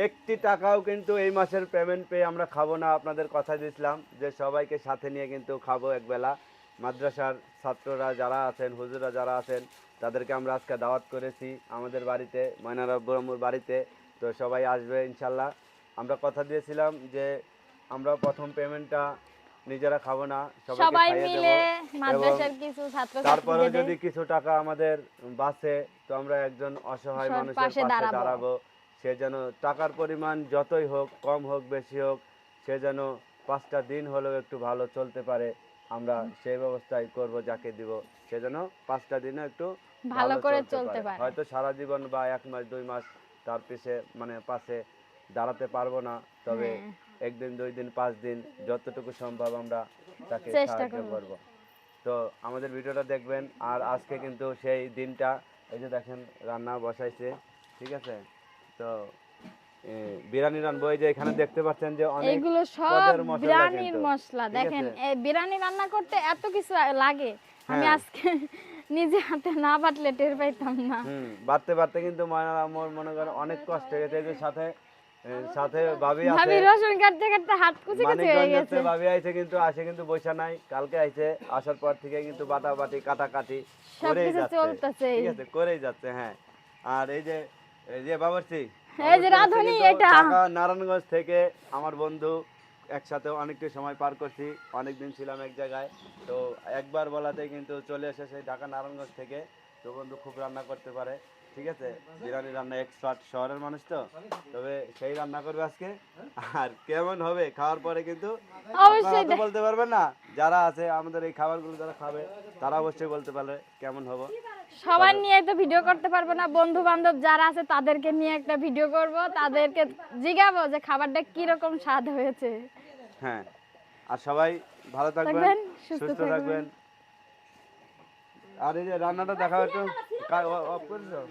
একটি টাকাও কিন্তু এই মাসের পেমেন্ট পেয়ে আমরা খাবো না। আপনাদের কথা দিয়েছিলাম যে সবাইকে সাথে নিয়ে কিন্তু খাবো একবেলা। মাদ্রাসার ছাত্ররা যারা আছেন, হুজুরা যারা আছেন, তাদেরকে আমরা আজকে দাওয়াত করেছি আমাদের বাড়িতে, ময়নারব্বুর বাড়িতে। তো সবাই আসবে ইনশাল্লাহ। আমরা কথা দিয়েছিলাম যে আমরা প্রথম পেমেন্টটা নিজেরা খাবো না, সবাইকে সবাই খাইয়ে দেবো। মিলে এবং মাদ্রাসার কিছু তারপরেও ছাত্রছাত্রীদের যদি কিছু টাকা আমাদের বাঁচে, তো আমরা একজন অসহায় মানুষের পাশে পাশে দাঁড়াবো। দাঁড়াবো। সে যেন টাকার পরিমাণ যতই হোক, কম হোক বেশি হোক, সে যেন 5টা দিন হলেও একটু ভালো চলতে পারে। আমরা সেই ব্যবস্থাই করব, যাকে দিব সে যেন 5টা দিনে একটু ভালো ভালো করে চলতে চলতে পারে। পারে। হয়তো সারা জীবন বা 1 মাস 2 মাস তার পিছে মানে পাশে দাঁড়াতে পারবো না, তবে হ্যাঁ, 1 দিন 2 দিন 5 দিন যতটুকু সম্ভব আমরা তাকে চেষ্টা সাহায্য করব। করব। তো আমাদের ভিডিওটা দেখবেন। আর আজকে কিন্তু সেই দিনটা, এই যে দেখেন রান্না বসাইছে, ঠিক আছে। তো বিরিয়ানি রানবো। এই যে এখানে দেখতে পাচ্ছেন যে অনেক এইগুলো সব পদের মশলা বিরিয়ানির কিন্তু, মশলা। ঠিক দেখেন আছে। এই বিরিয়ানি রান্না করতে এত কিছু লাগে, আমি হ্যাঁ, আজকে নিজে হাতে না বাটলে টের পাইতাম না। বাড়তে বাড়তে কিন্তু ময়নার আমার মনে করেন অনেক কষ্ট হয়ে গেছে। এই যে সাথে সাথে ভাবি আছে, ভাবি রসুন কাটতে কাটতে হাত কুচি কুচি হয়ে মানিকগঞ্জ গেছে। ভাবি আইছে, কিন্তু আসে কিন্তু বৈশা নাই, কালকে আইছে। আসার পর থেকে কিন্তু বাটাবাটি কাটাকাটি করেই সবকিছু যাচ্ছে, চলতেছে। ঠিক আছে, করেই যাচ্ছে। হ্যাঁ, আর এই যে বাবরচি এই যে বাবরচি হচ্ছে রাঁধুনি কিন্তু এটা। ঢাকা নারায়ণগঞ্জ থেকে আমার বন্ধু। একসাথে অনেকটা সময় পার করছি, অনেকদিন ছিলাম এক জায়গায়। তো একবার বলাতে কিন্তু চলে এসেছে ঢাকা নারায়ণগঞ্জ থেকে। তো বন্ধু খুব রান্না করতে পারে, ঠিক আছে, বিরিয়ানি রান্না এক্সপার্ট, শহরের মানুষ তো। তবে সেই রান্না করবে আজকে। আর কেমন হবে খাওয়ার পরে কিন্তু আপনারা অবশ্যই তো বলতে পারবেন না, যারা আছে আমাদের এই খাবারগুলো যারা খাবে তারা অবশ্যই বলতে পারবে কেমন হবে। সবাই তবে নিয়ে তো ভিডিও করতে পারবো না, বন্ধু বান্ধব যারা আছে তাদেরকে নিয়ে একটা ভিডিও করব, তাদেরকে জিজ্ঞাবো যে খাবারটা কিরকম স্বাদ হয়েছে। হ্যাঁ, আর সবাই ভালো থাকবেন, থাকবেন, সুস্থ সুস্থ থাকবেন। থাকবেন। আর এই যে রান্নাটা দেখাও একটু, অফ করে দাও।